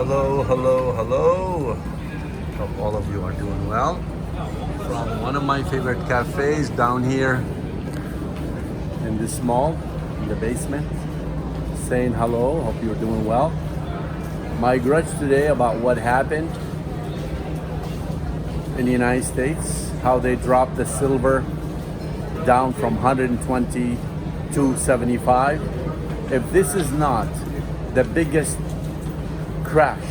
Hello, hello, hello. Hope all of you are doing well. From one of my favorite cafes down here in this mall, in the basement, saying hello. Hope you're doing well. My grudge today about what happened in the United States, how they dropped the silver down from 120 to 75. If this is not the biggest crash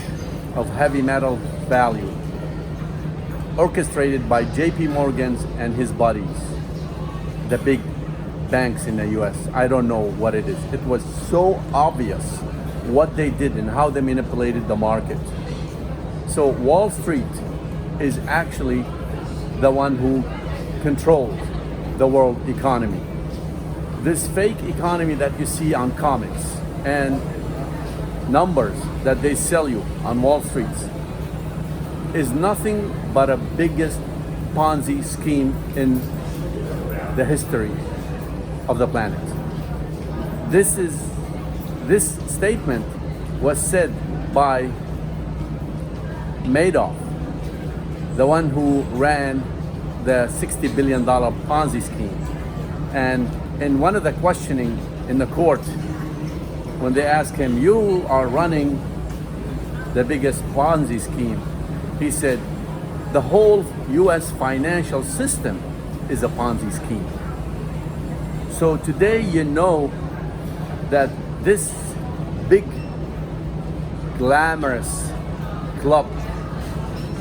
of heavy metal value orchestrated by JP Morgan's and his buddies, the big banks in the US, I don't know what it is. It was so obvious what they did and how they manipulated the market. So Wall Street is actually the one who controlled the world economy. This fake economy that you see on comics and numbers that they sell you on Wall Street is nothing but a biggest Ponzi scheme in the history of the planet. This statement was said by Madoff, the one who ran the $60 billion Ponzi scheme. And in one of the questioning in the court, when they asked him, you are running the biggest Ponzi scheme, he said, the whole US financial system is a Ponzi scheme. So today you know that this big glamorous club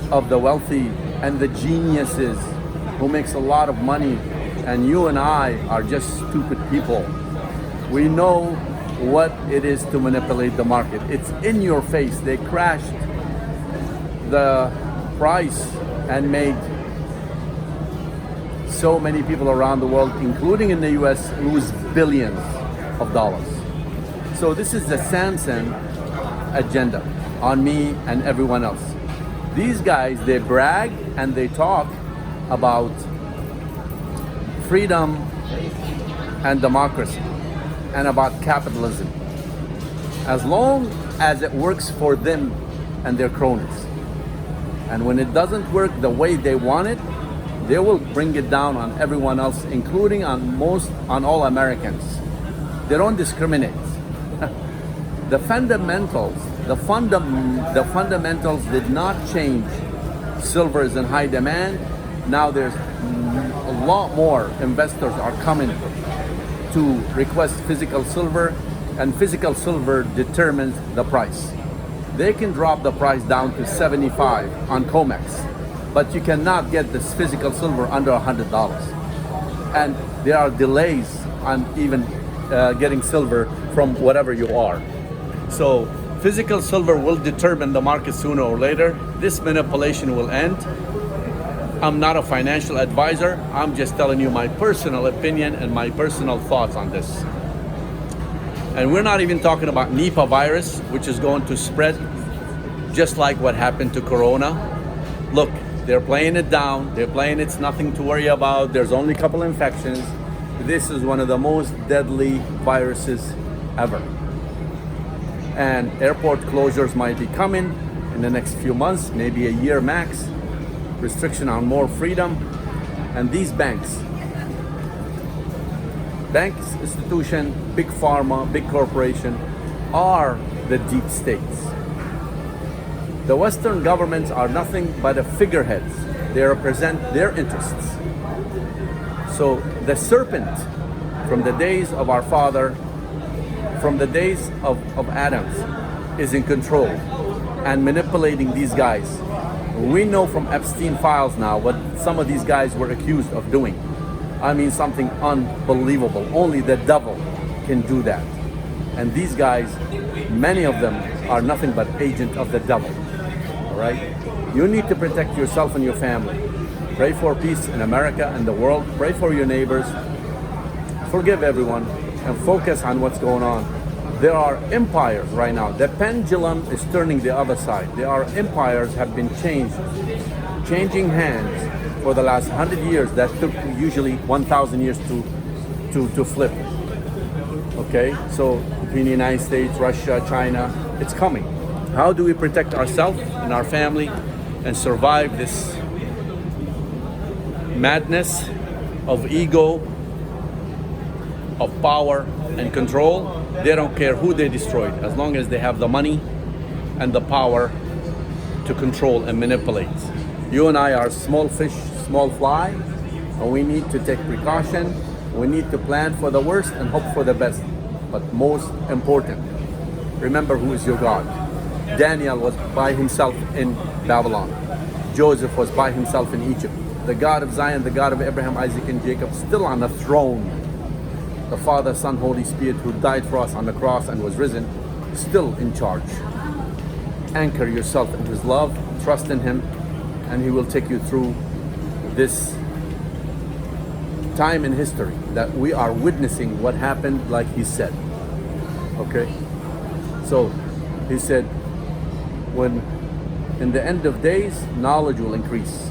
of the wealthy and the geniuses who makes a lot of money, and you and I are just stupid people. We know what it is to manipulate the market. It's in your face. They crashed the price and made so many people around the world, including in the US, lose billions of dollars. So this is the Samson agenda on me and everyone else. These guys, they brag and they talk about freedom and democracy and about capitalism, as long as it works for them and their cronies. And when it doesn't work the way they want it, they will bring it down on everyone else, including on all Americans. They don't discriminate. The fundamentals did not change. Silver is in high demand. Now there's a lot more investors are coming to request physical silver, and physical silver determines the price. They can drop the price down to 75 on COMEX, but you cannot get this physical silver under $100. And there are delays on even getting silver from whatever you are. So physical silver will determine the market sooner or later. This manipulation will end. I'm not a financial advisor. I'm just telling you my personal opinion and my personal thoughts on this. And we're not even talking about Nipah virus, which is going to spread just like what happened to Corona. Look, they're playing it down. They're playing it's nothing to worry about. There's only a couple infections. This is one of the most deadly viruses ever. And airport closures might be coming in the next few months, maybe a year max. Restriction on more freedom. And these banks, institution, big pharma, big corporation, are the deep states. The Western governments are nothing but a figureheads. They represent their interests. So the serpent from the days of our father, from the days of Adams, is in control and manipulating these guys. We know from Epstein files now what some of these guys were accused of doing. I mean, something unbelievable. Only the devil can do that. And these guys, many of them are nothing but agent of the devil. All right? You need to protect yourself and your family. Pray for peace in America and the world. Pray for your neighbors. Forgive everyone and focus on what's going on. There are empires right now. The pendulum is turning the other side. There are empires have been changing hands for the last 100 years that took usually 1,000 years to flip. Okay, so between the United States, Russia, China, it's coming. How do we protect ourselves and our family and survive this madness of ego, of power and control? They don't care who they destroyed, as long as they have the money and the power to control and manipulate. You and I are small fish, small fly, and we need to take precaution. We need to plan for the worst and hope for the best. But most important, remember who is your God. Daniel was by himself in Babylon. Joseph was by himself in Egypt. The God of Zion, the God of Abraham, Isaac, and Jacob, still on the throne. The Father, Son, Holy Spirit, who died for us on the cross and was risen, still in charge. Anchor yourself in His love, trust in Him, and He will take you through this time in history that we are witnessing what happened, like He said. Okay? So, He said, when in the end of days, knowledge will increase.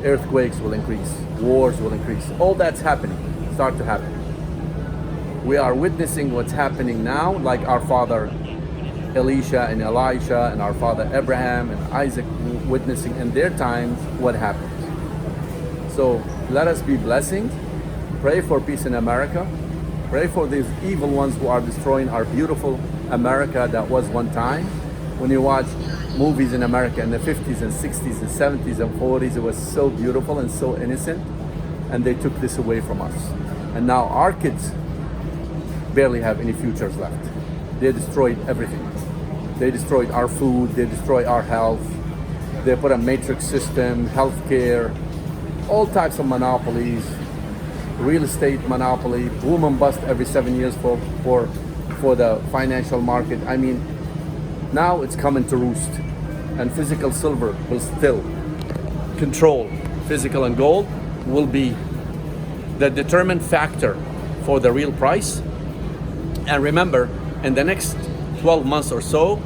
Earthquakes will increase. Wars will increase. All that's happening, start to happen. We are witnessing what's happening now, like our father Elisha and Elisha and our father Abraham and Isaac witnessing in their times what happened. So let us be blessings. Pray for peace in America. Pray for these evil ones who are destroying our beautiful America that was one time. When you watch movies in America in the 50s and 60s and 70s and 40s, it was so beautiful and so innocent, and they took this away from us. And now our kids barely have any futures left. They destroyed everything. They destroyed our food, they destroyed our health, they put a matrix system, healthcare, all types of monopolies, real estate monopoly, boom and bust every 7 years for the financial market. I mean, now it's coming to roost, and physical silver will still control. Physical and gold will be the determined factor for the real price. And remember, in the next 12 months or so,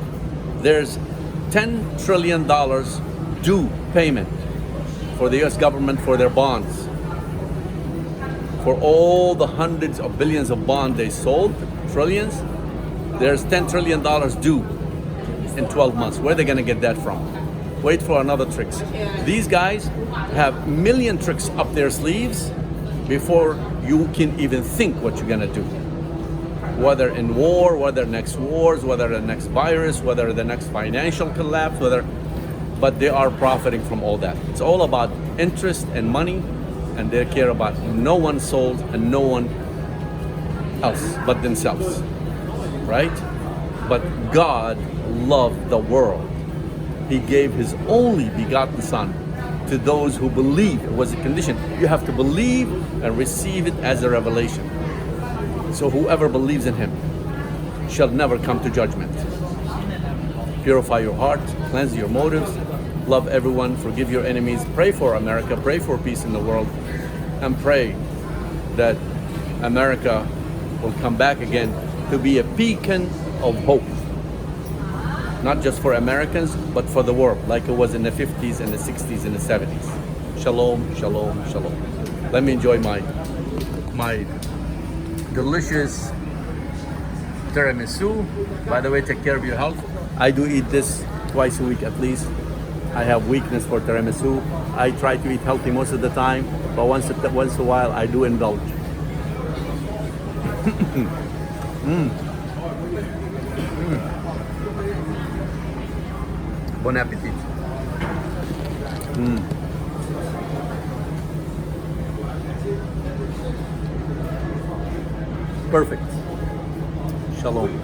there's $10 trillion due payment for the US government for their bonds. For all the hundreds of billions of bonds they sold, trillions, there's $10 trillion due in 12 months. Where are they gonna get that from? Wait for another tricks. These guys have million tricks up their sleeves before you can even think what you're gonna do. Whether in war, whether next wars, whether the next virus, whether the next financial collapse, but they are profiting from all that. It's all about interest and money, and they care about no one's souls and no one else but themselves, right? But God loved the world. He gave His only begotten Son to those who believe. It was a condition. You have to believe and receive it as a revelation. So whoever believes in Him shall never come to judgment. Purify your heart, cleanse your motives, love everyone, forgive your enemies, pray for America, pray for peace in the world, and pray that America will come back again to be a beacon of hope. Not just for Americans, but for the world, like it was in the 50s and the 60s and the 70s. Shalom, shalom, shalom. Let me enjoy my delicious tiramisu. By the way, take care of your health. I do eat this twice a week at least. I have weakness for tiramisu. I try to eat healthy most of the time, but once in a while I do indulge. Bon appetit. Perfect. Shalom.